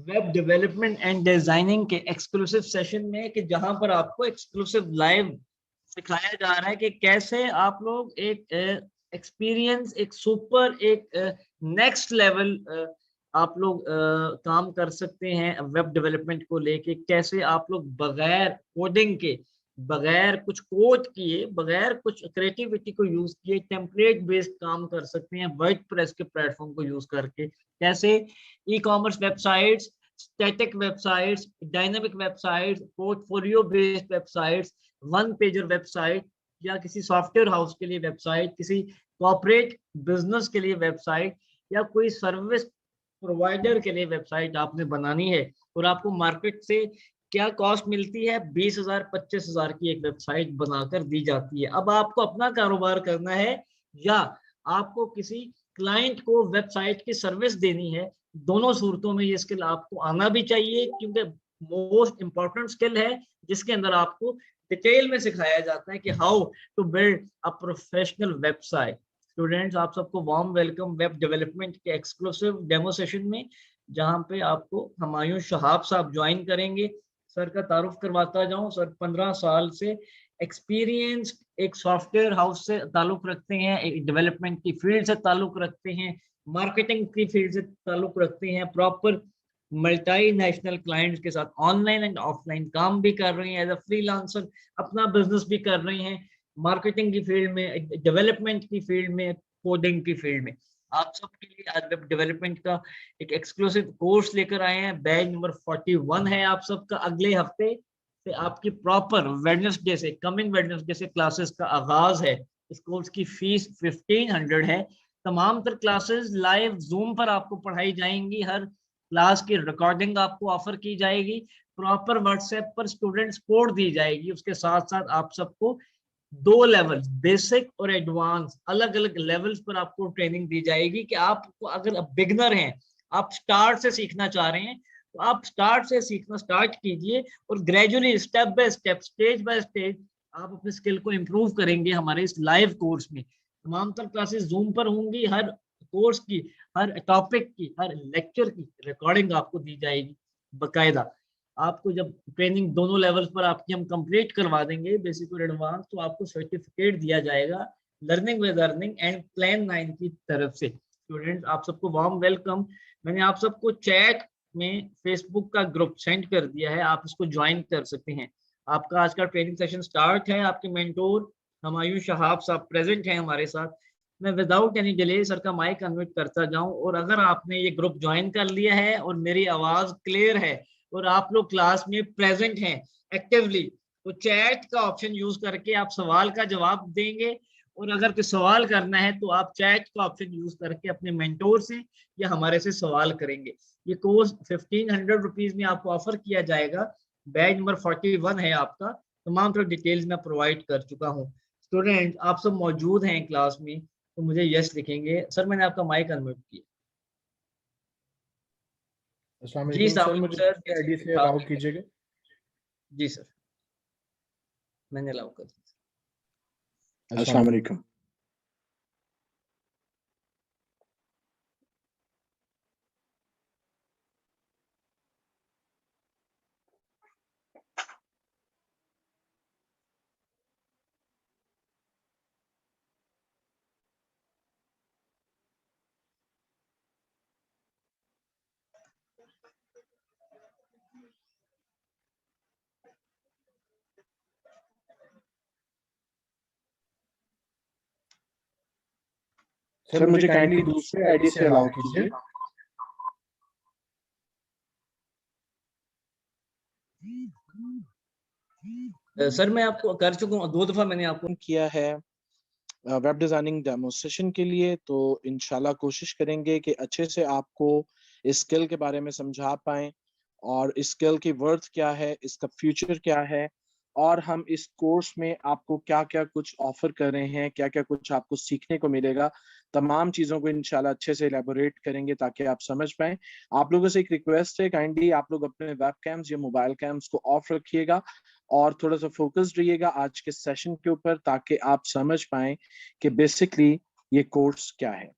Web development and designing के exclusive session में, कि जहां पर आपको एक्सक्लूसिव लाइव सिखाया जा रहा है कि कैसे आप लोग एक एक्सपीरियंस, एक सुपर, एक नेक्स्ट लेवल आप लोग काम कर सकते हैं वेब डेवलपमेंट को लेके। कैसे आप लोग बगैर कोडिंग के, बगैर कुछ कोड किए, बगैर कुछ क्रिएटिविटी को यूज किए टेम्पलेट बेस्ड काम कर सकते हैं वर्डप्रेस के प्लेटफॉर्म को यूज करके। कैसे e commerce websites, static websites, dynamic websites, portfolio based websites, one pager website, या किसी सॉफ्टवेयर हाउस के लिए वेबसाइट, किसी कॉर्पोरेट बिजनेस के लिए वेबसाइट, या कोई सर्विस प्रोवाइडर के लिए वेबसाइट आपने बनानी है, और आपको मार्केट से क्या कॉस्ट मिलती है, 20,000 25,000 की एक वेबसाइट बनाकर दी जाती है। अब आपको अपना कारोबार करना है या आपको किसी क्लाइंट को वेबसाइट की सर्विस देनी है, दोनों सूरतों में ये स्किल आपको आना भी चाहिए, क्योंकि मोस्ट इंपॉर्टेंट स्किल है जिसके अंदर आपको डिटेल में सिखाया जाता है कि how to build a professional website. Students, आप सबको वार्म वेलकम वेब डेवलपमेंट के एक्सक्लूसिव डेमो सेशन में, जहां पे आपको हुमायूं शहाब साहब ज्वाइन करेंगे। सर का तारुफ करवाता जाऊं, सर 15 साल से एक्सपीरियंस एक सॉफ्टवेयर हाउस से ताल्लुक रखते हैं, एक डेवलपमेंट की फील्ड से ताल्लुक रखते हैं, मार्केटिंग की फील्ड से ताल्लुक रखते हैं, प्रॉपर मल्टी नेशनल क्लाइंट्स के साथ ऑनलाइन एंड ऑफलाइन काम भी कर रहे हैं, एज अ फ्रीलांसर अपना बिजनेस भी कर रहे हैं, मार्केटिंग की फील्ड में, डेवलपमेंट की फील्ड में, कोडिंग की फील्ड में। आप सबके लिए आज वेब डेवलपमेंट का एक एक्सक्लूसिव कोर्स लेकर आए हैं। बैच नंबर 41 है आप सबका। अगले हफ्ते से आपकी प्रॉपर वेडनेसडे से, कमिंग वेडनेसडे से क्लासेस का आगाज है। इस कोर्स की फीस 1500 है। तमाम तर क्लासेस लाइव जूम पर आपको पढ़ाई जाएंगी। हर क्लास की रिकॉर्डिंग आपको ऑफर की जाएगी। प्रॉपर व्हाट्सएप पर स्टूडेंट्स कोड दी जाएगी। उसके साथ साथ आप सबको दो लेवल्स, बेसिक और एडवांस, अलग अलग लेवल्स पर आपको ट्रेनिंग दी जाएगी कि आपको, अगर बिगनर हैं, आप स्टार्ट से सीखना चाह रहे हैं, तो आप स्टार्ट से सीखना स्टार्ट कीजिए, और gradually step by step, stage by stage आप अपने स्किल को इम्प्रूव करेंगे हमारे इस लाइव कोर्स में। तमाम तर क्लासेस जूम पर होंगी। हर कोर्स की, हर टॉपिक की, हर लेक्चर की रिकॉर्डिंग आपको दी जाएगी बकायदा। आपको जब ट्रेनिंग दोनों लेवल्स पर आपकी हम कंप्लीट करवा देंगे, बेसिक और एडवांस, तो आपको सर्टिफिकेट दिया जाएगा learning with earning and plan 9 की तरफ से। स्टूडेंट्स, आप सबको वार्म वेलकम। मैंने आप सबको चैट में फेसबुक का ग्रुप सेंड कर दिया है, आप इसको ज्वाइन कर सकते हैं। आपका आज का ट्रेनिंग सेशन स्टार्ट है। आपके मेंटोर हुमायूं शहाब साहब प्रेजेंट हैं हमारे साथ। मैं विदाउट एनी डिले सर का माइक अनम्यूट करता जाऊं, और अगर आपने ये ग्रुप ज्वाइन कर लिया है और मेरी आवाज क्लियर है और आप लोग क्लास में प्रेजेंट हैं एक्टिवली, तो चैट का ऑप्शन यूज करके आप सवाल का जवाब देंगे। और अगर कोई सवाल करना है तो आप चैट का ऑप्शन यूज करके अपने मेंटोर से या हमारे से सवाल करेंगे। ये कोर्स 1500 रुपीज में आपको ऑफर किया जाएगा। बैच नंबर 41 है आपका। तमाम तरह डिटेल्स मैं प्रोवाइड कर चुका हूँ। स्टूडेंट, आप सब मौजूद हैं क्लास में तो मुझे यस लिखेंगे। सर, मैंने आपका माइक अनम्यूट किया। अस्सलाम जी वालेकुम सर, मुझे सर, आईडी से हाँ, अलाउ कीजिएगा। जी सर, मैंने अलाउ कर दिया। अस्सलाम वालेकुम। सर मुझे काइंडली दूसरे आईडी से अलाउ कीजिए। सर, मैं आपको कर चुका हूँ, 2 दफा मैंने आपको किया है वेब डिजाइनिंग डेमो सेशन के लिए, तो इंशाल्लाह कोशिश करेंगे कि अच्छे से आपको इस स्किल के बारे में समझा पाएं और इस स्किल की वर्थ क्या है, इसका फ्यूचर क्या है, और हम इस कोर्स में आपको क्या क्या कुछ ऑफर कर रहे हैं, क्या क्या कुछ आपको सीखने को मिलेगा, तमाम चीज़ों को इंशाल्लाह अच्छे से एलेबोरेट करेंगे ताकि आप समझ पाएं। आप लोगों से एक रिक्वेस्ट है, काइंडली आप लोग अपने वेब कैम्स या मोबाइल कैम्स को ऑफ रखिएगा और थोड़ा सा फोकस्ड रहिएगा आज के सेशन के ऊपर ताकि आप समझ पाएं कि बेसिकली ये कोर्स क्या है।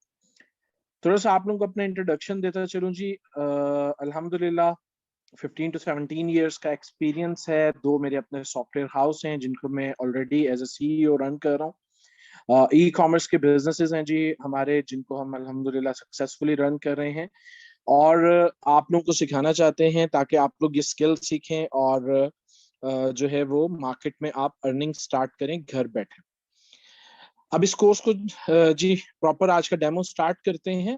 थोड़ा सा आप लोगों को अपना इंट्रोडक्शन देता चलूं जी। अल्हम्दुलिल्लाह 15 to 17 ईयर्स का एक्सपीरियंस है। 2 मेरे अपने सॉफ्टवेयर हाउस हैं जिनको मैं already as a CEO run कर रहा हूँ। ई कॉमर्स के बिजनेसेस हैं जी हमारे, जिनको हम अल्हम्दुलिल्लाह सक्सेसफुली रन कर रहे हैं, और आप लोगों को सिखाना चाहते हैं ताकि आप लोग ये स्किल सीखें और जो है वो मार्केट में आप अर्निंग स्टार्ट करें घर बैठे। अब इस कोर्स को जी प्रॉपर आज का डेमो स्टार्ट करते हैं।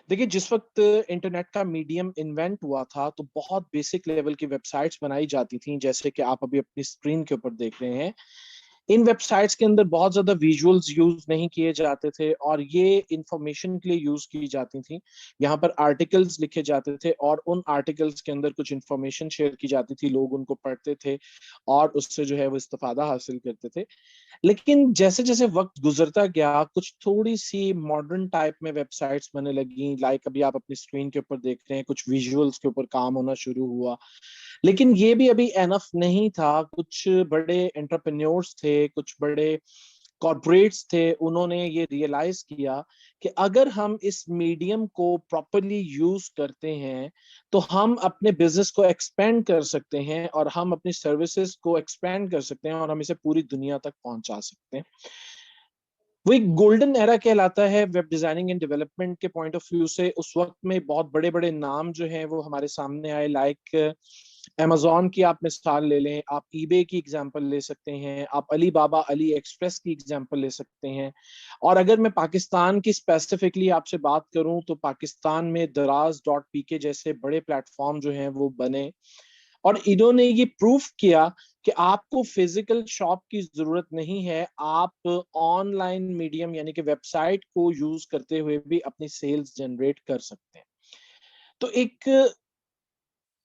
देखिए, जिस वक्त इंटरनेट का मीडियम इन्वेंट हुआ था तो बहुत बेसिक लेवल की वेबसाइट्स बनाई जाती थी, जैसे कि आप अभी अपनी स्क्रीन के ऊपर देख रहे हैं। इन वेबसाइट्स के अंदर बहुत ज्यादा विजुअल्स यूज नहीं किए जाते थे और ये इंफॉर्मेशन के लिए यूज की जाती थी। यहाँ पर आर्टिकल्स लिखे जाते थे और उन आर्टिकल्स के अंदर कुछ इंफॉर्मेशन शेयर की जाती थी, लोग उनको पढ़ते थे और उससे जो है वो इस्तेफादा हासिल करते थे। लेकिन जैसे जैसे वक्त गुजरता गया, कुछ थोड़ी सी मॉडर्न टाइप में वेबसाइट्स बनने लगी, लाइक अभी आप अपनी स्क्रीन के ऊपर देख रहे हैं, कुछ विजुअल्स के ऊपर काम होना शुरू हुआ। लेकिन ये भी अभी एनफ नहीं था। कुछ बड़े एंटरप्रेन्योर्स थे, कुछ बड़े कॉर्पोरेट्स थे, उन्होंने ये रियलाइज किया कि अगर हम इस मीडियम को प्रॉपरली यूज करते हैं तो हम अपने बिजनेस को एक्सपेंड कर सकते हैं और हम अपनी सर्विसेज को एक्सपेंड कर सकते हैं और हम इसे पूरी दुनिया तक पहुंचा सकते हैं। वो एक गोल्डन एरा कहलाता है वेब डिजाइनिंग एंड डेवलपमेंट के पॉइंट ऑफ व्यू से। उस वक्त में बहुत बड़े बड़े नाम जो हैं वो हमारे सामने आए, लाइक अमेजोन की आप मिसाल ले लें, आप ईबे की एग्जांपल ले सकते हैं, आप अली बाबा अली एक्सप्रेस की एग्जांपल ले सकते हैं। और अगर मैं पाकिस्तान की स्पेसिफिकली आपसे बात करूं तो पाकिस्तान में दराज डॉट पीके जैसे बड़े प्लेटफॉर्म जो हैं वो बने और इन्होंने ये प्रूफ किया कि आपको फिजिकल शॉप की जरूरत नहीं है, आप ऑनलाइन मीडियम यानी कि वेबसाइट को यूज करते हुए भी अपनी सेल्स जनरेट कर सकते हैं। तो एक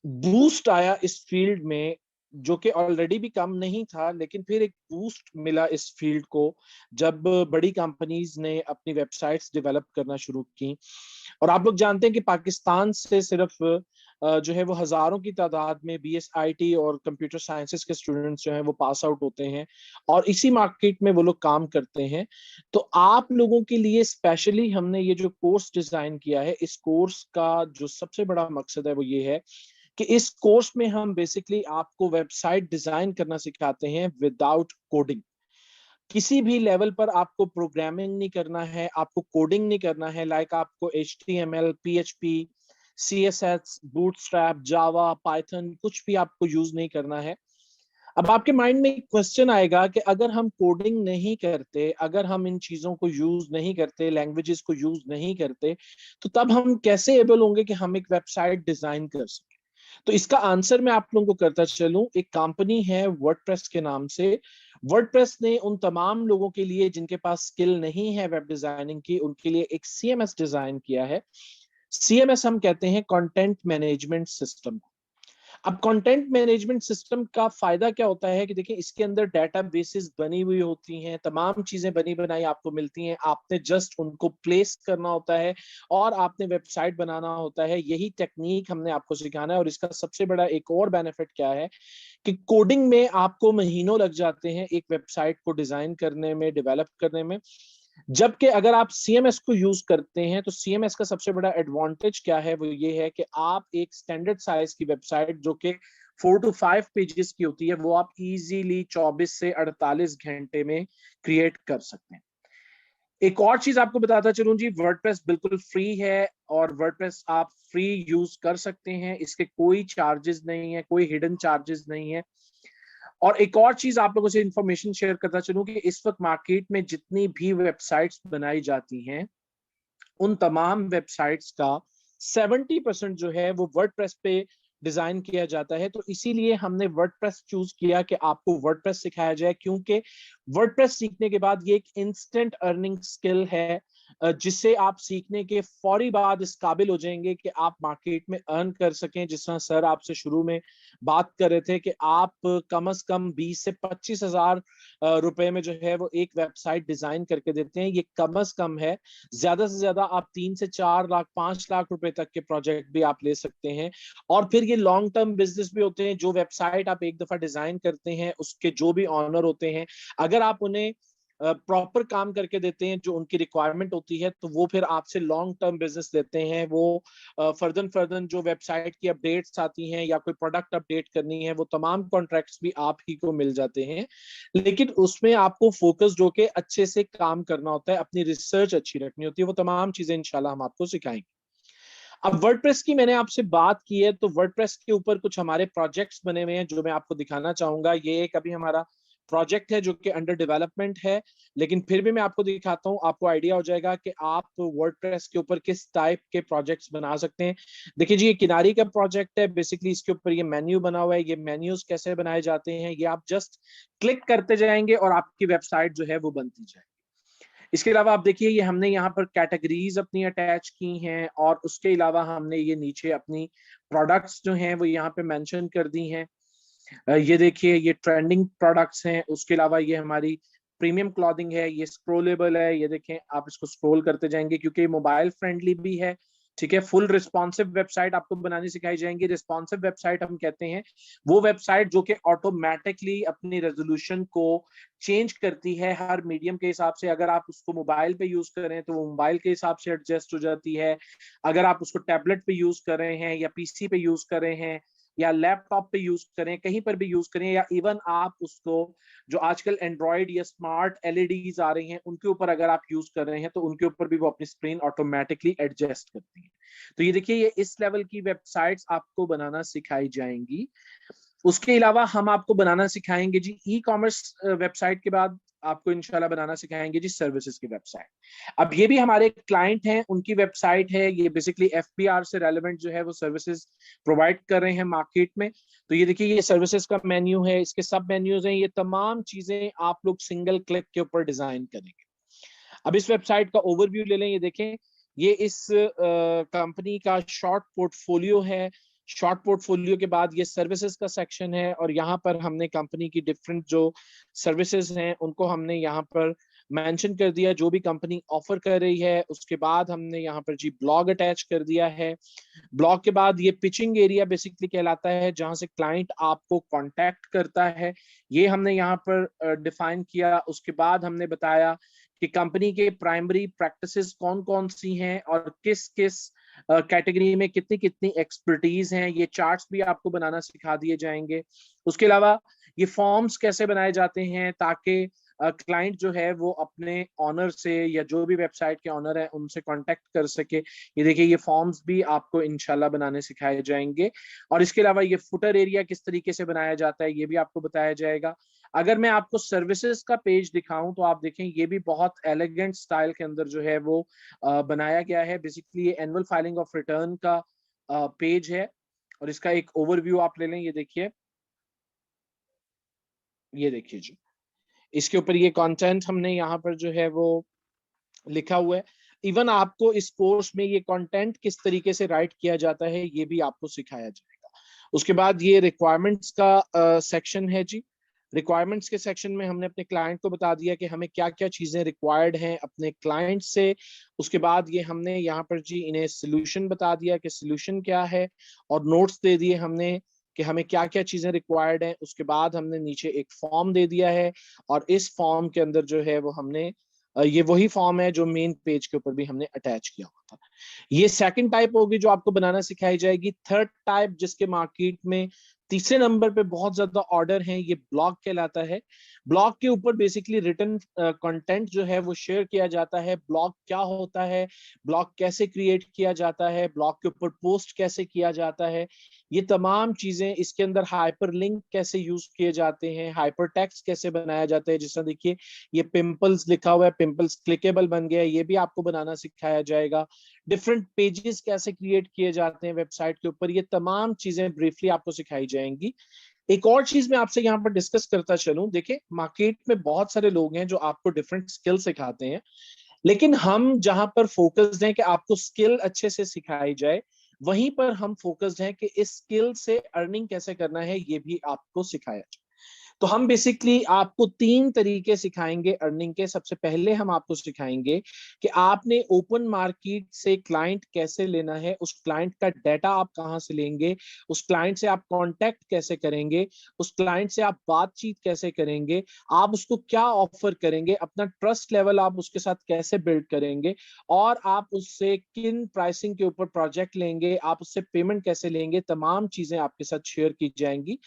बूस्ट आया इस फील्ड में, जो कि ऑलरेडी भी कम नहीं था, लेकिन फिर एक बूस्ट मिला इस फील्ड को जब बड़ी कंपनीज ने अपनी वेबसाइट्स डेवलप करना शुरू की। और आप लोग जानते हैं कि पाकिस्तान से सिर्फ जो है वो हजारों की तादाद में बीएसआईटी और कंप्यूटर साइंसेस के स्टूडेंट्स जो हैं वो पास आउट होते हैं और इसी मार्केट में वो लोग काम करते हैं। तो आप लोगों के लिए स्पेशली हमने ये जो कोर्स डिजाइन किया है, इस कोर्स का जो सबसे बड़ा मकसद है वो ये है कि इस कोर्स में हम बेसिकली आपको वेबसाइट डिजाइन करना सिखाते हैं विदाउट कोडिंग। किसी भी लेवल पर आपको प्रोग्रामिंग नहीं करना है, आपको कोडिंग नहीं करना है, लाइक आपको HTML, PHP, CSS, बूटस्ट्रैप, जावा, पाइथन कुछ भी आपको यूज नहीं करना है। अब आपके माइंड में एक क्वेश्चन आएगा कि अगर हम कोडिंग नहीं करते, अगर हम इन चीजों को यूज नहीं करते, लैंग्वेजेस को यूज नहीं करते, तो तब हम कैसे एबल होंगे कि हम एक वेबसाइट डिजाइन कर सकें। तो इसका आंसर मैं आप लोगों को करता चलूं। एक कंपनी है वर्डप्रेस के नाम से। वर्डप्रेस ने उन तमाम लोगों के लिए जिनके पास स्किल नहीं है वेब डिजाइनिंग की, उनके लिए एक CMS डिजाइन किया है। CMS हम कहते हैं कंटेंट मैनेजमेंट सिस्टम। अब कंटेंट मैनेजमेंट सिस्टम का फायदा क्या होता है कि देखिए, इसके अंदर डेटाबेसेस बनी हुई होती हैं, तमाम चीजें बनी बनाई आपको मिलती हैं, आपने जस्ट उनको प्लेस करना होता है और आपने वेबसाइट बनाना होता है। यही टेक्निक हमने आपको सिखाना है। और इसका सबसे बड़ा एक और बेनिफिट क्या है कि कोडिंग में आपको महीनों लग जाते हैं एक वेबसाइट को डिजाइन करने में, डेवलप करने में। जबकि अगर आप CMS को यूज करते हैं तो CMS का सबसे बड़ा एडवांटेज क्या है, वो ये है कि आप एक स्टैंडर्ड साइज की वेबसाइट जो कि 4 to 5 पेजेस की होती है, वो आप इजीली 24 से 48 घंटे में क्रिएट कर सकते हैं। एक और चीज आपको बताता चलूं जी, वर्डप्रेस बिल्कुल फ्री है और वर्डप्रेस आप फ्री यूज कर सकते हैं। इसके कोई चार्जेस नहीं है, कोई हिडन चार्जेस नहीं है। और एक और चीज आप लोगों से इंफॉर्मेशन शेयर करता चलूं कि इस वक्त मार्केट में जितनी भी वेबसाइट्स बनाई जाती हैं, उन तमाम वेबसाइट्स का 70% जो है वो वर्डप्रेस पे डिजाइन किया जाता है। तो इसीलिए हमने वर्डप्रेस चूज किया कि आपको वर्डप्रेस सिखाया जाए, क्योंकि वर्डप्रेस सीखने के बाद ये एक इंस्टेंट अर्निंग स्किल है जिसे आप सीखने के फौरी बाद इस काबिल हो जाएंगे कि आप मार्केट में अर्न कर सकें। जिस तरह सर आपसे शुरू में बात कर रहे थे कि आप कम से कम 20 से 25 हजार रुपए में जो है वो एक वेबसाइट डिजाइन करके देते हैं। ये कम से कम है। ज्यादा से ज्यादा आप 3 से 4 लाख 5 लाख रुपए तक के प्रोजेक्ट भी आप ले सकते हैं। और फिर ये लॉन्ग टर्म बिजनेस भी होते हैं। जो वेबसाइट आप एक दफा डिजाइन करते हैं, उसके जो भी ऑनर होते हैं, अगर आप उन्हें प्रॉपर काम करके देते हैं जो उनकी रिक्वायरमेंट होती है, तो वो फिर आपसे लॉन्ग टर्म बिजनेस लेते हैं। वो फर्दर जो वेबसाइट की अपडेट्स आती हैं या कोई प्रोडक्ट अपडेट करनी है, वो तमाम कॉन्ट्रैक्ट्स भी आप ही को मिल जाते हैं। लेकिन उसमें आपको फोकस जो कि अच्छे से काम करना होता है, अपनी रिसर्च अच्छी रखनी होती है, वो तमाम चीजें इंशाल्लाह हम आपको सिखाएंगे। अब वर्डप्रेस की मैंने आपसे बात की है, तो वर्डप्रेस के ऊपर कुछ हमारे प्रोजेक्ट्स बने हुए हैं जो मैं आपको दिखाना चाहूंगा। ये एक अभी हमारा प्रोजेक्ट है जो कि अंडर डेवलपमेंट है, लेकिन फिर भी मैं आपको दिखाता हूँ, आपको आइडिया हो जाएगा कि आप वर्डप्रेस के ऊपर किस टाइप के प्रोजेक्ट्स बना सकते हैं। देखिए जी, ये किनारी का प्रोजेक्ट है। बेसिकली इसके ऊपर ये मेन्यू बना हुआ है। ये मेन्यूज कैसे बनाए जाते हैं, ये आप जस्ट क्लिक करते जाएंगे और आपकी वेबसाइट जो है वो बनती जाएगी। इसके अलावा आप देखिए, ये हमने यहाँ पर कैटेगरीज अपनी अटैच की हैं, और उसके अलावा हमने ये नीचे अपनी प्रोडक्ट्स जो हैं वो यहाँ पे मेंशन कर दी हैं। ये देखिए, ये ट्रेंडिंग प्रोडक्ट्स हैं। उसके अलावा ये हमारी प्रीमियम क्लॉथिंग है, ये स्क्रोलेबल है। ये देखें, आप इसको स्क्रॉल करते जाएंगे क्योंकि मोबाइल फ्रेंडली भी है। ठीक है, फुल रिस्पॉन्सिव वेबसाइट आपको बनानी सिखाई जाएंगी। रिस्पॉन्सिव वेबसाइट हम कहते हैं वो वेबसाइट जो कि ऑटोमेटिकली अपनी रेजोल्यूशन को चेंज करती है हर मीडियम के हिसाब से। अगर आप उसको मोबाइल पे यूज करें तो वो मोबाइल के हिसाब से एडजस्ट हो जाती है। अगर आप उसको टैबलेट पे यूज कर रहे हैं या पीसी पे यूज कर रहे हैं या लैपटॉप पे यूज करें, कहीं पर भी यूज करें, या इवन आप उसको जो आजकल एंड्रॉइड या स्मार्ट एलईडीज आ रही हैं उनके ऊपर अगर आप यूज कर रहे हैं, तो उनके ऊपर भी वो अपनी स्क्रीन ऑटोमेटिकली एडजस्ट करती है। तो ये देखिए, ये इस लेवल की वेबसाइट्स आपको बनाना सिखाई जाएंगी। उसके अलावा हम आपको बनाना सिखाएंगे जी ई कॉमर्स वेबसाइट के बाद आपको इंशाल्लाह बनाना सिखाएंगे जी सर्विसेज की वेबसाइट। अब ये भी हमारे क्लाइंट हैं, उनकी वेबसाइट है। ये बेसिकली एफबीआर से रेलेवेंट जो है वो सर्विसेज प्रोवाइड कर रहे हैं मार्केट में। तो ये देखिए, ये सर्विसेज का मेन्यू है, इसके सब मेन्यूज हैं। ये तमाम चीजें आप लोग सिंगल क्लिक के ऊपर डिजाइन करेंगे। अब इस वेबसाइट का ओवरव्यू ले लें। ये देखें, ये इस कंपनी का शॉर्ट पोर्टफोलियो है। शॉर्ट पोर्टफोलियो के बाद ये सर्विसेज का सेक्शन है, और यहाँ पर हमने कंपनी की डिफरेंट जो सर्विसेज हैं उनको हमने यहाँ पर मेंशन कर दिया, जो भी कंपनी ऑफर कर रही है। उसके बाद हमने यहाँ पर जी ब्लॉग अटैच कर दिया है। ब्लॉग के बाद ये पिचिंग एरिया बेसिकली कहलाता है, जहां से क्लाइंट आपको कांटेक्ट करता है, ये हमने यहाँ पर डिफाइन किया। उसके बाद हमने बताया कि कंपनी के प्राइमरी प्रैक्टिसेस कौन कौन सी हैं और किस किस कैटेगरी में कितनी कितनी एक्सपर्टीज हैं। ये चार्ट्स भी आपको बनाना सिखा दिए जाएंगे। उसके अलावा ये फॉर्म्स कैसे बनाए जाते हैं ताकि क्लाइंट जो है वो अपने ऑनर से या जो भी वेबसाइट के ऑनर है उनसे कांटेक्ट कर सके। ये देखिए, ये फॉर्म्स भी आपको इंशाल्लाह बनाने सिखाए जाएंगे। और इसके अलावा ये फुटर एरिया किस तरीके से बनाया जाता है ये भी आपको बताया जाएगा। अगर मैं आपको सर्विसेज का पेज दिखाऊं तो आप देखें, ये भी बहुत एलिगेंट स्टाइल के अंदर जो है वो बनाया गया है। बेसिकली ये एनुअल फाइलिंग ऑफ रिटर्न का पेज है, और इसका एक ओवरव्यू आप ले लें। ये देखिए जी, इसके ऊपर ये कंटेंट हमने यहाँ पर जो है वो लिखा हुआ है। इवन आपको इस कोर्स में ये कंटेंट किस तरीके से राइट किया जाता है ये भी आपको सिखाया जाएगा। उसके बाद ये रिक्वायरमेंट्स का सेक्शन है जी। रिक्वायरमेंट्स के सेक्शन में हमने अपने क्लाइंट को बता दिया कि हमें क्या क्या चीजें रिक्वायर्ड हैं अपने क्लाइंट से। उसके बाद ये हमने यहाँ पर जी इन्हें सोल्यूशन बता दिया कि सोल्यूशन क्या है, और नोट्स दे दिए हमने कि हमें क्या क्या चीजें रिक्वायर्ड हैं। उसके बाद हमने नीचे एक फॉर्म दे दिया है, और इस फॉर्म के अंदर जो है वो हमने ये वही फॉर्म है जो मेन पेज के ऊपर भी हमने अटैच किया हुआ था। ये सेकंड टाइप होगी जो आपको बनाना सिखाई जाएगी। थर्ड टाइप, जिसके मार्केट में तीसरे नंबर पे बहुत ज्यादा ऑर्डर हैं, ये ब्लॉग कहलाता है। ब्लॉग के ऊपर बेसिकली रिटन कंटेंट जो है वो शेयर किया जाता है। ब्लॉग क्या होता है, ब्लॉग कैसे क्रिएट किया जाता है, ब्लॉग के ऊपर पोस्ट कैसे किया जाता है, ये तमाम चीजें। इसके अंदर हाइपर लिंक कैसे यूज किए जाते हैं, हाइपर टेक्स्ट कैसे बनाया जाता है। जैसा देखिए, ये पिंपल्स लिखा हुआ है, पिंपल्स क्लिकेबल बन गया है, ये भी आपको बनाना सिखाया जाएगा। डिफरेंट पेजेस कैसे क्रिएट किए जाते हैं वेबसाइट के ऊपर, ये तमाम चीजें ब्रीफली आपको सिखाई जाएंगी। एक और चीज मैं आपसे यहाँ पर डिस्कस करता चलूं, देखिए मार्केट में बहुत सारे लोग हैं जो आपको डिफरेंट स्किल सिखाते हैं, लेकिन हम जहां पर फोकस्ड हैं कि आपको स्किल अच्छे से सिखाई जाए, वहीं पर हम फोकस्ड हैं कि इस स्किल से अर्निंग कैसे करना है ये भी आपको सिखाया जाए। तो हम बेसिकली आपको 3 तरीके सिखाएंगे अर्निंग के। सबसे पहले हम आपको सिखाएंगे कि आपने ओपन मार्केट से क्लाइंट कैसे लेना है, उस क्लाइंट का डाटा आप कहां से लेंगे, उस क्लाइंट से आप कांटेक्ट कैसे करेंगे, उस क्लाइंट से आप बातचीत कैसे करेंगे, आप उसको क्या ऑफर करेंगे, अपना ट्रस्ट लेवल आप उसके साथ कैसे बिल्ड करेंगे, और आप उससे किन प्राइसिंग के ऊपर प्रोजेक्ट लेंगे, आप उससे पेमेंट कैसे लेंगे, तमाम चीजें आपके साथ शेयर की जाएंगी।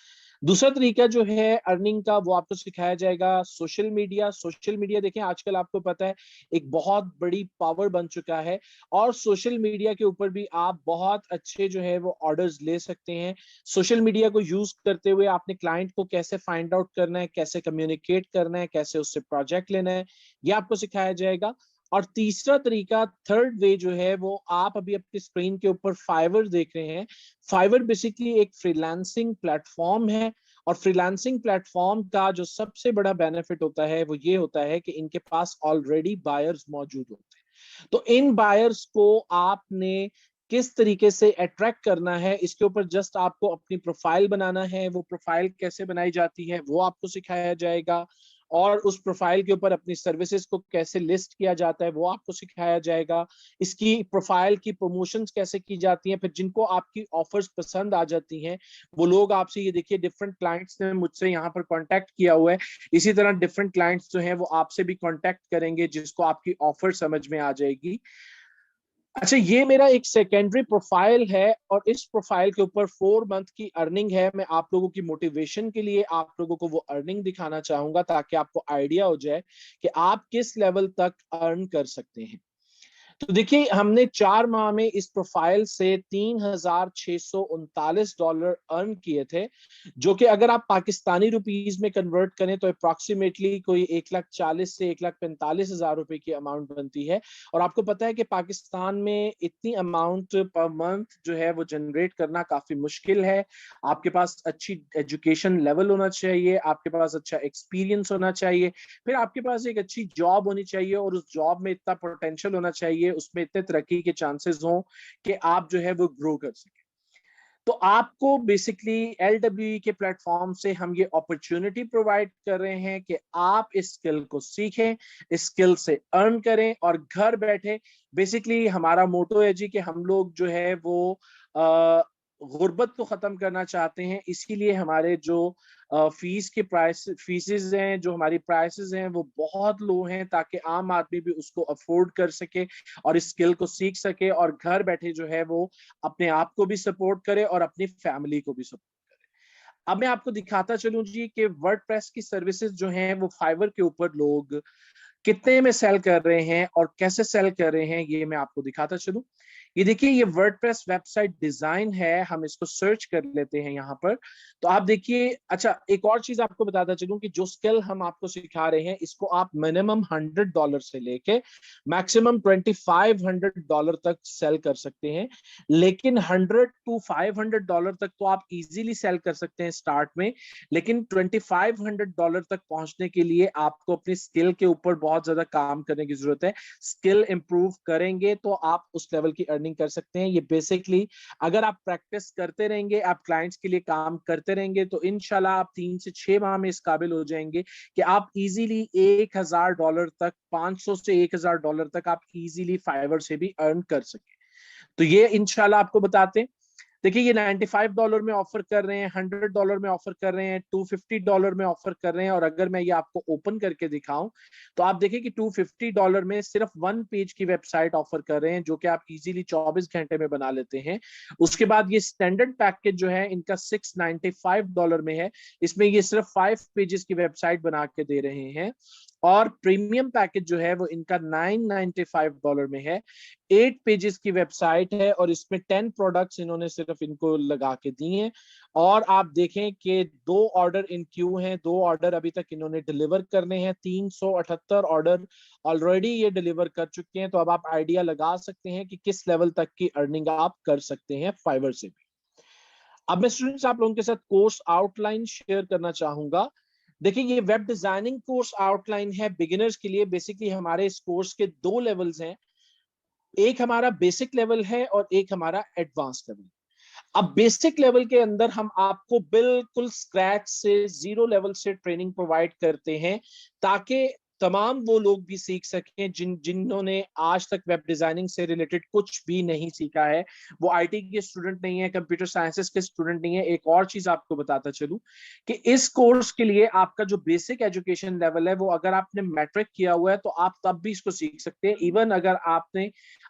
दूसरा तरीका जो है अर्निंग का, वो आपको सिखाया जाएगा सोशल मीडिया। सोशल मीडिया देखें, आजकल आपको पता है एक बहुत बड़ी पावर बन चुका है, और सोशल मीडिया के ऊपर भी आप बहुत अच्छे जो है वो ऑर्डर्स ले सकते हैं। सोशल मीडिया को यूज करते हुए आपने क्लाइंट को कैसे फाइंड आउट करना है, कैसे कम्युनिकेट करना है, कैसे उससे प्रोजेक्ट लेना है, ये आपको सिखाया जाएगा। और तीसरा तरीका, थर्ड वे जो है, वो आप अभी अपनी स्क्रीन के ऊपर फाइवर देख रहे हैं। फाइवर बेसिकली एक फ्रीलांसिंग प्लेटफॉर्म है, और फ्रीलांसिंग प्लेटफॉर्म का जो सबसे बड़ा बेनिफिट होता है वो ये होता है कि इनके पास ऑलरेडी बायर्स मौजूद होते हैं। तो इन बायर्स को आपने किस तरीके से अट्रैक्ट करना है, इसके ऊपर जस्ट आपको अपनी प्रोफाइल बनाना है। वो प्रोफाइल कैसे बनाई जाती है वो आपको सिखाया जाएगा, और उस प्रोफाइल के ऊपर अपनी सर्विसेज को कैसे लिस्ट किया जाता है वो आपको सिखाया जाएगा। इसकी प्रोफाइल की प्रमोशंस कैसे की जाती हैं, फिर जिनको आपकी ऑफर्स पसंद आ जाती हैं वो लोग आपसे, ये देखिए डिफरेंट क्लाइंट्स ने मुझसे यहाँ पर कांटेक्ट किया हुआ है, इसी तरह डिफरेंट क्लाइंट्स जो हैं वो आपसे भी कांटेक्ट करेंगे जिसको आपकी ऑफर समझ में आ जाएगी। अच्छा, ये मेरा एक सेकेंडरी प्रोफाइल है, और इस प्रोफाइल के ऊपर 4 मंथ की अर्निंग है। मैं आप लोगों की मोटिवेशन के लिए आप लोगों को वो अर्निंग दिखाना चाहूंगा, ताकि आपको आइडिया हो जाए कि आप किस लेवल तक अर्न कर सकते हैं। तो देखिए, हमने 4 माह में इस प्रोफाइल से $3,639 अर्न किए थे, जो कि अगर आप पाकिस्तानी रुपीज में कन्वर्ट करें तो अप्रोक्सीमेटली कोई 1,40,000 से 1,45,000 रुपए की अमाउंट बनती है। और आपको पता है कि पाकिस्तान में इतनी अमाउंट पर मंथ जो है वो जनरेट करना काफी मुश्किल है। आपके पास अच्छी एजुकेशन लेवल होना चाहिए, आपके पास अच्छा एक्सपीरियंस होना चाहिए, फिर आपके पास एक अच्छी जॉब होनी चाहिए, और उस जॉब में इतना पोटेंशियल होना चाहिए, उसमें इतने तरक्की के चांसेस हों कि आप जो है वो ग्रो कर सकें। तो आपको बेसिकली LWE के प्लेटफॉर्म से हम ये अपॉर्चुनिटी प्रोवाइड कर रहे हैं कि आप इस स्किल को सीखें, इस स्किल से अर्न करें, और घर बैठे, बेसिकली हमारा मोटो है जी कि हम लोग जो है वो गुर्बत को खत्म करना चाहते हैं। इसीलिए हमारे जो फीस के फीसेस हैं, जो हमारी प्राइसेस हैं, वो बहुत लो हैं, ताकि आम आदमी भी उसको अफोर्ड कर सके और इस स्किल को सीख सके, और घर बैठे जो है वो अपने आप को भी सपोर्ट करे और अपनी फैमिली को भी सपोर्ट करे। अब मैं आपको दिखाता चलूं जी कि वर्डप्रेस की सर्विसेज जो हैं वो फाइवर के ऊपर लोग कितने में सेल कर रहे हैं और कैसे सेल कर रहे हैं, ये मैं आपको दिखाता चलूं। ये देखिए, ये वर्डप्रेस वेबसाइट डिजाइन है, हम इसको सर्च कर लेते हैं यहाँ पर। तो आप देखिए, अच्छा एक और चीज आपको बताता चलूं कि जो स्किल हम आपको सिखा रहे हैं, इसको आप मिनिमम $100 से लेके मैक्सिमम $2,500 तक सेल कर सकते हैं। लेकिन $100 to $500 तक तो आप इजीली सेल कर सकते हैं स्टार्ट में, लेकिन $2,500 तक पहुंचने के लिए आपको अपनी स्किल के ऊपर बहुत ज्यादा काम करने की जरूरत है। स्किल इंप्रूव करेंगे तो आप उस लेवल की अर्निंग कर सकते हैं। ये बेसिकली अगर आप प्रैक्टिस करते रहेंगे, आप क्लाइंट्स के लिए काम करते रहेंगे, तो इंशाल्लाह आप 3 से 6 माह में इस काबिल हो जाएंगे कि आप इजीली $1,000 तक, $500 से $1,000 तक आप इजीली फाइवर से भी अर्न कर सके। तो ये इंशाल्लाह आपको बताते हैं। देखिए, ये $95 में ऑफर कर रहे हैं, $100 में ऑफर कर रहे हैं, $250 में ऑफर कर रहे हैं, और अगर मैं ये आपको ओपन करके दिखाऊं तो आप देखिए कि $250 में सिर्फ 1 पेज की वेबसाइट ऑफर कर रहे हैं, जो कि आप इजीली 24 घंटे में बना लेते हैं। उसके बाद ये स्टैंडर्ड पैकेज जो है इनका $695 में है, इसमें ये सिर्फ 5 पेजेस की वेबसाइट बना के दे रहे हैं। और प्रीमियम पैकेज जो है वो इनका $995 में है, 8 पेजेस की वेबसाइट है, और इसमें 10 प्रोडक्ट्स इन्होंने सिर्फ इनको लगा के दिए हैं। और आप देखें कि 2 ऑर्डर इन क्यू हैं, 2 ऑर्डर अभी तक इन्होंने डिलीवर करने हैं, 378 ऑर्डर ऑलरेडी ये डिलीवर कर चुके हैं। तो अब आप आइडिया लगा सकते हैं कि किस लेवल तक की अर्निंग आप कर सकते हैं फाइवर से भी। अब मैं स्टूडेंट्स आप लोगों के साथ कोर्स आउटलाइन शेयर करना चाहूंगा। देखिए, ये वेब डिजाइनिंग कोर्स आउटलाइन है बिगिनर्स के लिए। बेसिकली हमारे इस कोर्स के 2 लेवल्स हैं, एक हमारा बेसिक लेवल है और एक हमारा एडवांस लेवल। अब बेसिक लेवल के अंदर हम आपको बिल्कुल स्क्रैच से, जीरो लेवल से ट्रेनिंग प्रोवाइड करते हैं, ताकि तमाम वो लोग भी सीख सकें जिन्होंने आज तक वेब डिजाइनिंग से रिलेटेड कुछ भी नहीं सीखा है। वो आईटी के स्टूडेंट नहीं है, कंप्यूटर साइंसेस के स्टूडेंट नहीं है। एक और चीज आपको बताता चलूं कि इस कोर्स के लिए आपका जो बेसिक एजुकेशन लेवल है, वो अगर आपने मैट्रिक किया हुआ है तो आप तब भी इसको सीख सकते हैं। इवन अगर आपने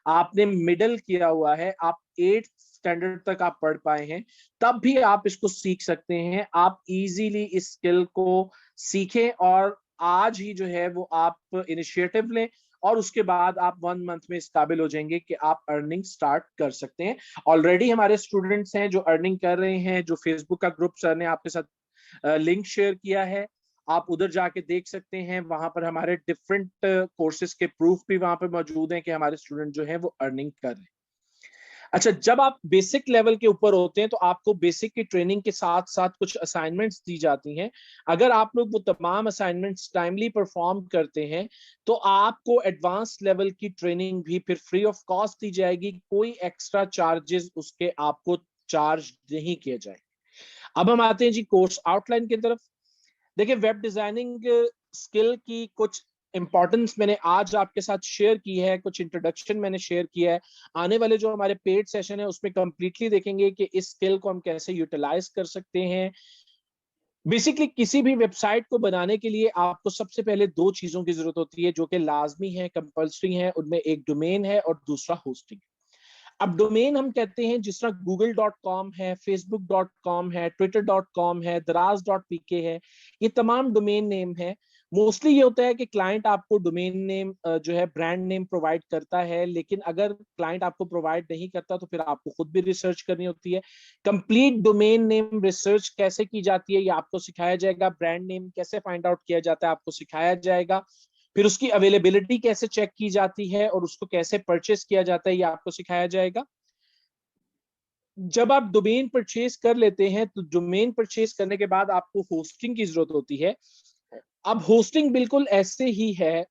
आपने मिडिल किया हुआ है, आप 8th स्टैंडर्ड तक आप पढ़ पाए हैं, तब भी आप इसको सीख सकते हैं। आप इजीली इस स्किल को सीखें और आज ही जो है वो आप इनिशिएटिव लें, और उसके बाद आप 1 मंथ में इस काबिल हो जाएंगे कि आप अर्निंग स्टार्ट कर सकते हैं। ऑलरेडी हमारे स्टूडेंट्स हैं जो अर्निंग कर रहे हैं, जो फेसबुक का ग्रुप सर ने आपके साथ लिंक शेयर किया है, आप उधर जाके देख सकते हैं। वहां पर हमारे डिफरेंट कोर्सेज के प्रूफ भी वहां पर मौजूद हैं कि हमारे स्टूडेंट जो है वो अर्निंग कर रहे हैं। अच्छा, जब आप बेसिक लेवल के ऊपर होते हैं तो आपको बेसिक की ट्रेनिंग के साथ साथ कुछ असाइनमेंट्स दी जाती हैं। अगर आप लोग वो तमाम असाइनमेंट्स टाइमली परफॉर्म करते हैं तो आपको एडवांस लेवल की ट्रेनिंग भी फिर फ्री ऑफ कॉस्ट दी जाएगी। कोई एक्स्ट्रा चार्जेस उसके आपको चार्ज नहीं किए जाए। अब हम आते हैं जी कोर्स आउटलाइन की तरफ। देखिए, वेब डिजाइनिंग स्किल की कुछ इंपॉर्टेंस मैंने आज आपके साथ शेयर की है, कुछ इंट्रोडक्शन मैंने शेयर किया है। आने वाले जो हमारे पेड सेशन है उसमें कंप्लीटली देखेंगे कि इस स्किल को हम कैसे यूटिलाइज कर सकते हैं। बेसिकली किसी भी वेबसाइट को बनाने के लिए आपको सबसे पहले दो चीजों की जरूरत होती है जो कि लाजमी है, कंपल्सरी है। उनमें एक डोमेन है और दूसरा होस्टिंग। अब डोमेन हम कहते हैं जिस तरह google.com है, facebook.com है, twitter.com है, daraz.pk है, ये तमाम डोमेन नेम है। मोस्टली ये होता है कि क्लाइंट आपको डोमेन नेम जो है ब्रांड नेम प्रोवाइड करता है, लेकिन अगर क्लाइंट आपको प्रोवाइड नहीं करता तो फिर आपको खुद भी रिसर्च करनी होती है। कंप्लीट डोमेन नेम रिसर्च कैसे की जाती है ये आपको सिखाया जाएगा। ब्रांड नेम कैसे फाइंड आउट किया जाता है आपको सिखाया जाएगा। फिर उसकी अवेलेबिलिटी कैसे चेक की जाती है और उसको कैसे परचेस किया जाता है ये आपको सिखाया जाएगा। जब आप डोमेन परचेज कर लेते हैं तो डोमेन परचेज करने के बाद आपको होस्टिंग की जरूरत होती है। अब होस्टिंग बिल्कुल ऐसे ही है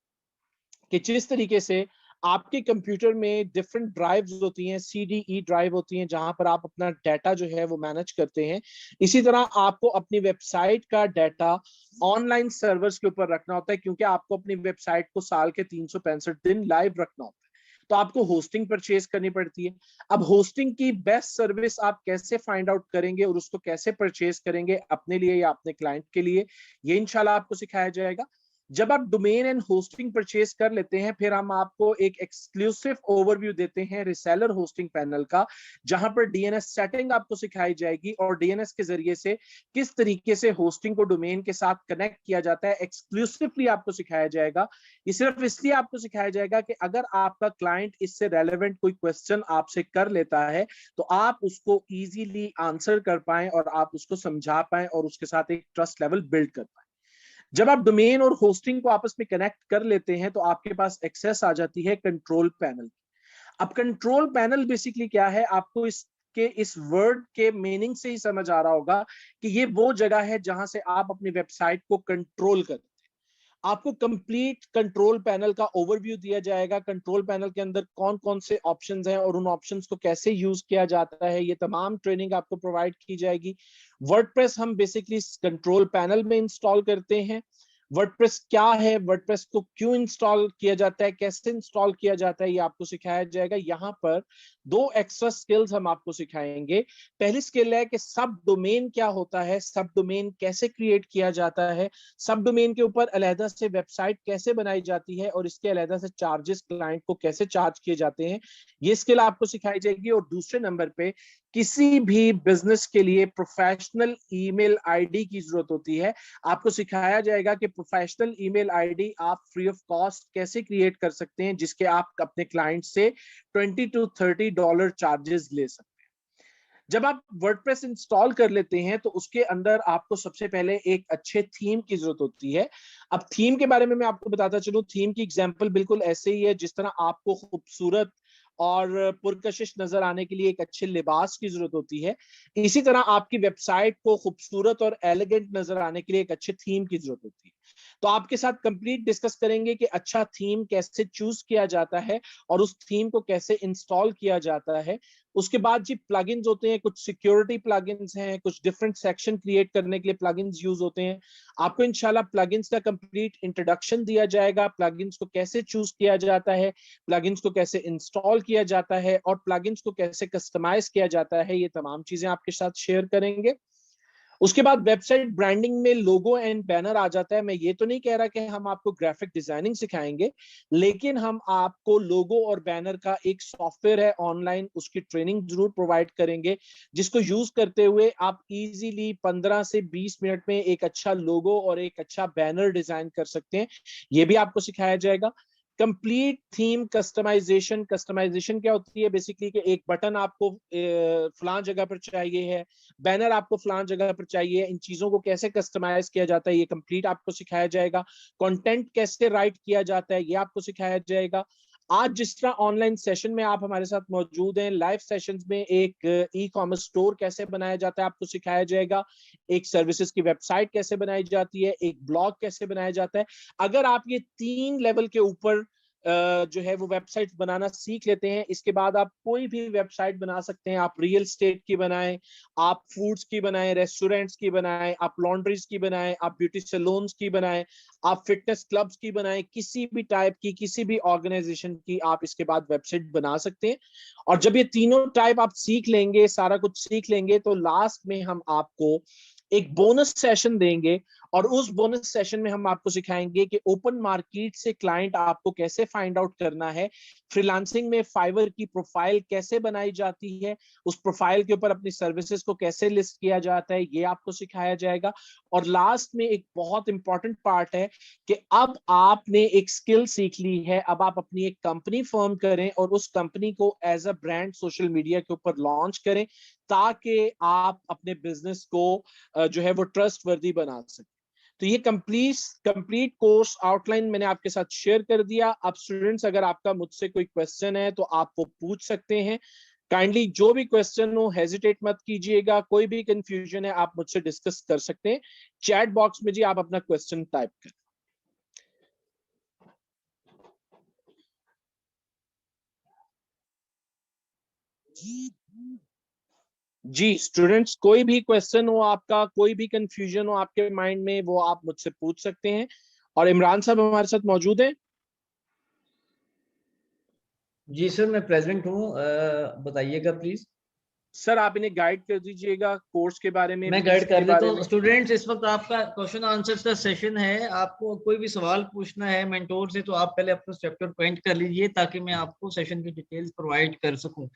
कि जिस तरीके से आपके कंप्यूटर में डिफरेंट ड्राइव्स होती हैं, सीडीई ड्राइव होती हैं जहां पर आप अपना डाटा जो है वो मैनेज करते हैं, इसी तरह आपको अपनी वेबसाइट का डाटा ऑनलाइन सर्वर्स के ऊपर रखना होता है, क्योंकि आपको अपनी वेबसाइट को साल के 365 दिन लाइव रखना होता है। तो आपको होस्टिंग परचेज करनी पड़ती है। अब होस्टिंग की बेस्ट सर्विस आप कैसे फाइंड आउट करेंगे और उसको कैसे परचेज करेंगे अपने लिए या अपने क्लाइंट के लिए, ये इंशाल्लाह आपको सिखाया जाएगा। जब आप डोमेन एंड होस्टिंग परचेज कर लेते हैं, फिर हम आपको एक एक्सक्लूसिव ओवरव्यू देते हैं रिसेलर होस्टिंग पैनल का, जहां पर डीएनएस सेटिंग आपको सिखाई जाएगी और डीएनएस के जरिए से किस तरीके से होस्टिंग को डोमेन के साथ कनेक्ट किया जाता है एक्सक्लूसिवली आपको सिखाया जाएगा। ये सिर्फ इसलिए आपको सिखाया जाएगा कि अगर आपका क्लाइंट इससे रेलेवेंट कोई क्वेश्चन आपसे कर लेता है तो आप उसको इजीली आंसर कर पाए और आप उसको समझा पाए और उसके साथ एक ट्रस्ट लेवल बिल्ड कर पाए। जब आप डोमेन और होस्टिंग को आपस में कनेक्ट कर लेते हैं तो आपके पास एक्सेस आ जाती है कंट्रोल पैनल। अब कंट्रोल पैनल बेसिकली क्या है, आपको इस वर्ड के मीनिंग से ही समझ आ रहा होगा कि ये वो जगह है जहां से आप अपनी वेबसाइट को कंट्रोल करते हैं। आपको कंप्लीट कंट्रोल पैनल का ओवरव्यू दिया जाएगा। कंट्रोल पैनल के अंदर कौन कौन से ऑप्शंस हैं और उन ऑप्शंस को कैसे यूज किया जाता है, ये तमाम ट्रेनिंग आपको प्रोवाइड की जाएगी। वर्डप्रेस हम बेसिकली कंट्रोल पैनल में इंस्टॉल करते हैं। वर्डप्रेस क्या है, वर्डप्रेस को क्यों इंस्टॉल किया जाता है, कैसे इंस्टॉल किया जाता है, ये आपको सिखाया जाएगा। यहाँ पर दो एक्स्ट्रा स्किल्स हम आपको सिखाएंगे। पहली स्किल है कि सब डोमेन क्या होता है, सब डोमेन कैसे क्रिएट किया जाता है, सब डोमेन के ऊपर अलहदा से वेबसाइट कैसे बनाई जाती है और इसके अलहदा से चार्जेस क्लाइंट को कैसे चार्ज किए जाते हैं, ये स्किल आपको सिखाई जाएगी। और दूसरे नंबर पे किसी भी बिजनेस के लिए प्रोफेशनल ईमेल आईडी की जरूरत होती है। आपको सिखाया जाएगा कि प्रोफेशनल ईमेल आईडी आप फ्री ऑफ कॉस्ट कैसे क्रिएट कर सकते हैं जिसके आप अपने क्लाइंट से $20 to $30 चार्जेस ले सकते हैं। जब आप वर्डप्रेस इंस्टॉल कर लेते हैं तो उसके अंदर आपको सबसे पहले एक अच्छे थीम की जरूरत होती है। अब थीम के बारे में मैं आपको बताता चलूं, थीम की एग्जांपल बिल्कुल ऐसे ही है जिस तरह आपको खूबसूरत और पुरकशिश नजर आने के लिए एक अच्छे लिबास की जरूरत होती है, इसी तरह आपकी वेबसाइट को खूबसूरत और एलिगेंट नजर आने के लिए एक अच्छे थीम की जरूरत होती है। तो आपके साथ कंप्लीट डिस्कस करेंगे कि अच्छा थीम कैसे चूज किया जाता है और उस थीम को कैसे इंस्टॉल किया जाता है। उसके बाद जी प्लगइन्स होते हैं, कुछ सिक्योरिटी प्लगइन्स हैं, कुछ डिफरेंट सेक्शन क्रिएट करने के लिए प्लगइन्स यूज होते हैं। आपको इंशाल्लाह प्लगइन्स का कंप्लीट इंट्रोडक्शन दिया जाएगा, प्लगइन्स को कैसे चूज किया जाता है, प्लगइन्स को कैसे इंस्टॉल किया जाता है और प्लगइन्स को कैसे कस्टमाइज किया जाता है, ये तमाम चीजें आपके साथ शेयर करेंगे। उसके बाद वेबसाइट ब्रांडिंग में लोगो एंड बैनर आ जाता है। मैं ये तो नहीं कह रहा कि हम आपको ग्राफिक डिजाइनिंग सिखाएंगे, लेकिन हम आपको लोगो और बैनर का एक सॉफ्टवेयर है ऑनलाइन, उसकी ट्रेनिंग जरूर प्रोवाइड करेंगे, जिसको यूज करते हुए आप इजीली 15 से 20 मिनट में एक अच्छा लोगो और एक अच्छा बैनर डिजाइन कर सकते हैं। ये भी आपको सिखाया जाएगा। Complete theme customization. कस्टमाइजेशन क्या होती है? बेसिकली कि एक बटन आपको फलां जगह पर चाहिए है, बैनर आपको फलां जगह पर चाहिए, इन चीजों को कैसे कस्टमाइज किया जाता है ये कंप्लीट आपको सिखाया जाएगा। कंटेंट कैसे राइट किया जाता है ये आपको सिखाया जाएगा। आज जिस तरह ऑनलाइन सेशन में आप हमारे साथ मौजूद हैं, लाइव सेशंस में एक ई कॉमर्स स्टोर कैसे बनाया जाता है आपको सिखाया जाएगा, एक सर्विसेज की वेबसाइट कैसे बनाई जाती है, एक ब्लॉग कैसे बनाया जाता है। अगर आप ये 3 लेवल के ऊपर जो है वो वेबसाइट बनाना सीख लेते हैं, इसके बाद आप कोई भी वेबसाइट बना सकते हैं। आप रियल स्टेट की बनाएं, आप फूड्स की बनाएं, रेस्टोरेंट्स की बनाएं, आप लॉन्ड्रीज की बनाएं, आप ब्यूटी सैलून्स की बनाएं, आप फिटनेस क्लब्स की बनाएं, किसी भी टाइप की, किसी भी ऑर्गेनाइजेशन की आप इसके बाद वेबसाइट बना सकते हैं। और जब ये तीनों टाइप आप सीख लेंगे, सारा कुछ सीख लेंगे, तो लास्ट में हम आपको एक बोनस सेशन देंगे और उस बोनस सेशन में हम आपको सिखाएंगे कि ओपन मार्केट से क्लाइंट आपको कैसे फाइंड आउट करना है, फ्रीलांसिंग में फाइवर की प्रोफाइल कैसे बनाई जाती है, उस प्रोफाइल के ऊपर अपनी सर्विसेज को कैसे लिस्ट किया जाता है, ये आपको सिखाया जाएगा। और लास्ट में एक बहुत इंपॉर्टेंट पार्ट है कि अब आपने एक स्किल सीख ली है, अब आप अपनी एक कंपनी फॉर्म करें और उस कंपनी को as a brand social media के ऊपर लॉन्च करें, ताकि आप अपने बिजनेस को जो है वो ट्रस्ट वर्दी बना सके। तो ये कंप्लीट कोर्स आउटलाइन मैंने आपके साथ शेयर कर दिया। अब स्टूडेंट्स, अगर आपका मुझसे कोई क्वेश्चन है तो आप वो पूछ सकते हैं। काइंडली जो भी क्वेश्चन हो हेजिटेट मत कीजिएगा, कोई भी कंफ्यूजन है आप मुझसे डिस्कस कर सकते हैं। चैट बॉक्स में जी आप अपना क्वेश्चन टाइप करें। जी स्टूडेंट्स, कोई भी क्वेश्चन हो आपका, कोई भी कंफ्यूजन हो आपके माइंड में, वो आप मुझसे पूछ सकते हैं। और इमरान साहब हमारे साथ मौजूद हैं। जी सर, मैं प्रेजेंट हूँ, बताइएगा प्लीज। सर आप इन्हें गाइड कर दीजिएगा कोर्स के बारे में, मैं फीस गाइड कर के देता बारे हूँ। में। स्टूडेंट्स, इस वक्त आपका क्वेश्चन आंसर का सेशन है। आपको कोई भी सवाल पूछना है मेंटोर से तो आप पहले अपना चैप्टर पॉइंट कर लीजिए, ताकि मैं आपको सेशन की डिटेल्स प्रोवाइड कर सकूं।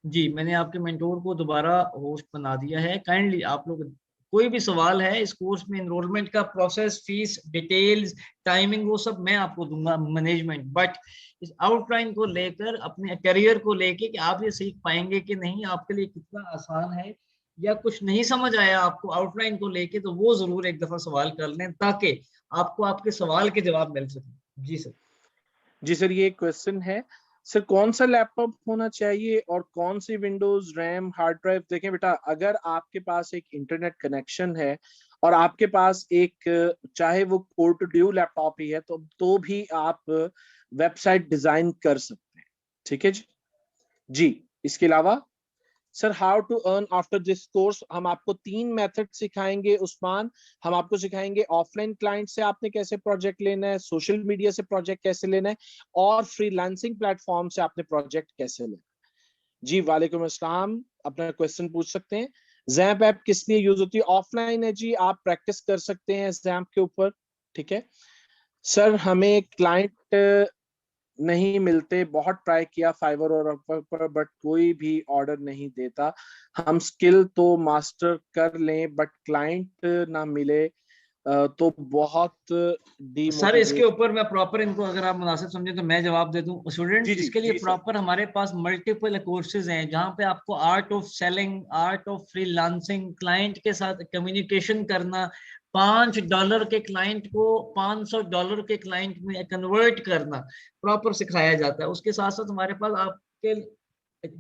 जी, मैंने आपके मेंटोर को दोबारा होस्ट बना दिया है। काइंडली आप लोग कोई भी सवाल है इस कोर्स में, एनरोलमेंट का प्रोसेस, फीस डिटेल्स, टाइमिंग, वो सब मैं आपको दूंगा, मैनेजमेंट। बट इस आउटलाइन को लेकर, अपने करियर को लेके कि आप ये सीख पाएंगे कि नहीं, आपके लिए कितना आसान है, या कुछ नहीं समझ आया आपको आउटलाइन को लेके, तो वो जरूर एक दफा सवाल कर लें, ताकि आपको आपके सवाल के जवाब मिल सके। जी सर। जी सर, ये क्वेश्चन है सर, कौन सा लैपटॉप होना चाहिए और कौन सी विंडोज, रैम, हार्ड ड्राइव? देखें बेटा, अगर आपके पास एक इंटरनेट कनेक्शन है और आपके पास एक चाहे वो कोर टू ड्यू लैपटॉप ही है, तो भी आप वेबसाइट डिजाइन कर सकते हैं। ठीक है जी। जी, इसके अलावा sir, how to earn after this course, हम आपको 3 मेथड सिखाएंगे उस्मान। हम आपको सिखाएंगे ऑफलाइन क्लाइंट से आपने कैसे प्रोजेक्ट लेना है, सोशल मीडिया से प्रोजेक्ट कैसे लेना है, और फ्रीलांसिंग प्लेटफॉर्म से आपने प्रोजेक्ट कैसे लेना है। जी वालेकुम अस्सलाम, अपना क्वेश्चन पूछ सकते हैं। जैम्प ऐप किस लिए यूज होती है? ऑफलाइन है जी, आप प्रैक्टिस कर सकते हैं जैम्प के ऊपर। ठीक है सर, हमें क्लाइंट नहीं मिलते, बहुत ट्राई किया फाइवर और अपवर पर, बट कोई भी ऑर्डर नहीं देता। हम स्किल तो मास्टर कर लें बट क्लाइंट ना मिले तो बहुत सर, इसके डीमोटिवेट। ऊपर मैं प्रॉपर, इनको अगर आप मुनासिब समझे तो मैं जवाब दे दूं। जी स्टूडेंट्स, जी इसके लिए जी सर। प्रॉपर हमारे पास मल्टीपल कोर्सेज हैं, जहां पे आपको art of selling, art of freelancing, client के साथ कम्युनिकेशन करना, $5 के क्लाइंट को $500 के क्लाइंट में कन्वर्ट करना प्रॉपर सिखाया जाता है। उसके साथ साथ हमारे पास आपके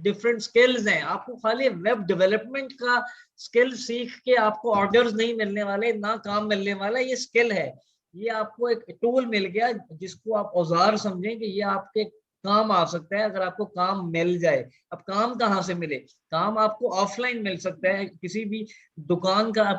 डिफरेंट स्किल्स हैं। आपको खाली वेब डेवलपमेंट का स्किल सीख के आपको ऑर्डर्स नहीं मिलने वाले, ना काम मिलने वाला, ये स्किल है। ये आपको एक टूल मिल गया जिसको आप औजार समझें कि ये आपके काम आ सकता है अगर आपको काम मिल जाए। अब काम कहाँ से मिले? काम आपको ऑफलाइन मिल सकता है, किसी भी दुकान का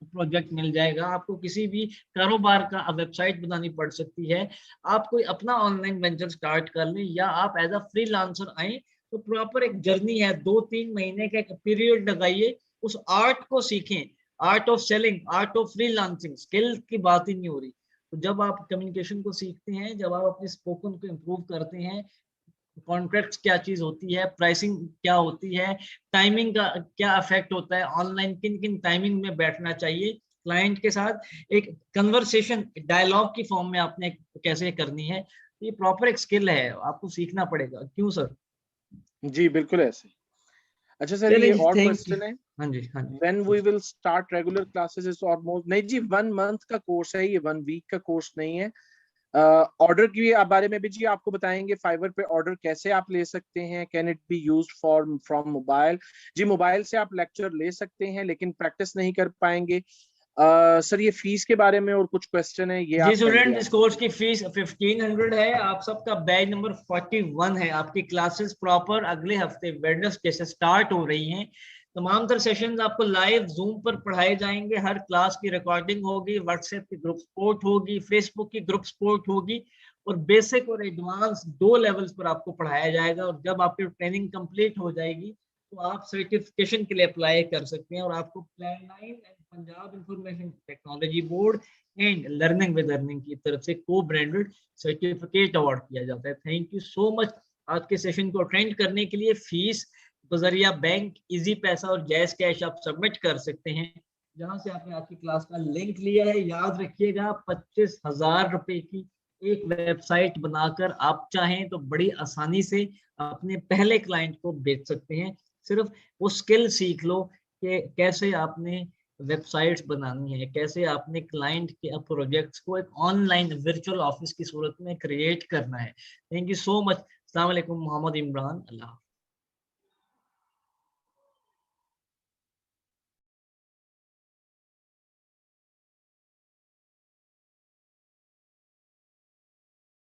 प्रोजेक्ट मिल जाएगा आपको, किसी भी कारोबार का वेबसाइट बनानी पड़ सकती है, आप कोई अपना ऑनलाइन वेंचर स्टार्ट कर लें, या आप एज अ फ्रीलांसर आए। तो प्रॉपर एक जर्नी है, 2-3 महीने का एक पीरियड लगाइए, उस आर्ट को सीखें, art of selling, art of freelancing. Skill की बात ही नहीं हो रही। तो जब आप कम्युनिकेशन को सीखते हैं, जब आप अपने स्पोकन को इम्प्रूव करते हैं, कॉन्ट्रैक्ट्स क्या चीज होती है, प्राइसिंग क्या होती है, टाइमिंग का क्या इफेक्ट होता है, ऑनलाइन किन किन टाइमिंग में बैठना चाहिए क्लाइंट के साथ, एक कन्वर्सेशन डायलॉग की फॉर्म में आपने कैसे करनी है, ये प्रॉपर एक स्किल है, आपको सीखना पड़ेगा। क्यों सर? जी बिल्कुल ऐसे। अच्छा सर, ये चलिए, और थैंक यू। क्वेश्चन है, हाँ जी, हाँ जी। when we will start regular classes is almost, नहीं जी 1 month का कोर्स है ये, 1 week का कोर्स नहीं है। ऑर्डर की बारे में भी जी आपको बताएंगे, फाइवर पे ऑर्डर कैसे आप ले सकते हैं, can it be used for from mobile. जी मोबाइल से आप लेक्चर ले सकते हैं लेकिन प्रैक्टिस नहीं कर पाएंगे। सर ये फीस के बारे में और कुछ क्वेश्चन है, ये जी आप काइंडली स्टूडेंट, इस कोर्स आंसर। की फीस 1500 है। आप सबका बैच नंबर 41 है। आपकी क्लासेस प्रॉपर अगले हफ्ते वेडनेसडे से स्टार्ट हो रही हैं। तमाम तर सेशंस आपको लाइव जूम पर पढ़ाए जाएंगे, हर क्लास की रिकॉर्डिंग होगी, व्हाट्सएप की ग्रुप सपोर्ट होगी, फेसबुक की ग्रुप सपोर्ट होगी, और बेसिक और एडवांस 2 लेवल्स पर आपको पढ़ाया जाएगा। और जब आपकी ट्रेनिंग कंप्लीट हो जाएगी तो आप सर्टिफिकेशन के लिए अप्लाई कर सकते हैं, और आपको plan 9 and Punjab information technology board and learning with earning की तरफ से को ब्रांडेड सर्टिफिकेट अवार्ड किया जाता है। Thank you so much. आज के सेशन को अटेंड करने के लिए फीस बजरिया बैंक, इजी पैसा और जैस कैश आप सबमिट कर सकते हैं, जहां से आपने आज की क्लास का लिंक लिया है। याद रखिएगा, 25,000 रुपए की एक वेबसाइट बनाकर आप चाहें तो बड़ी आसानी से अपने पहले क्लाइंट को बेच सकते हैं। सिर्फ वो स्किल सीख लो कि कैसे आपने वेबसाइट्स बनानी है, कैसे आपने क्लाइंट के प्रोजेक्ट्स को एक ऑनलाइन वर्चुअल ऑफिस की सूरत में क्रिएट करना है। Thank you so much. अस्सलाम वालेकुम। मोहम्मद इमरान। अल्लाह।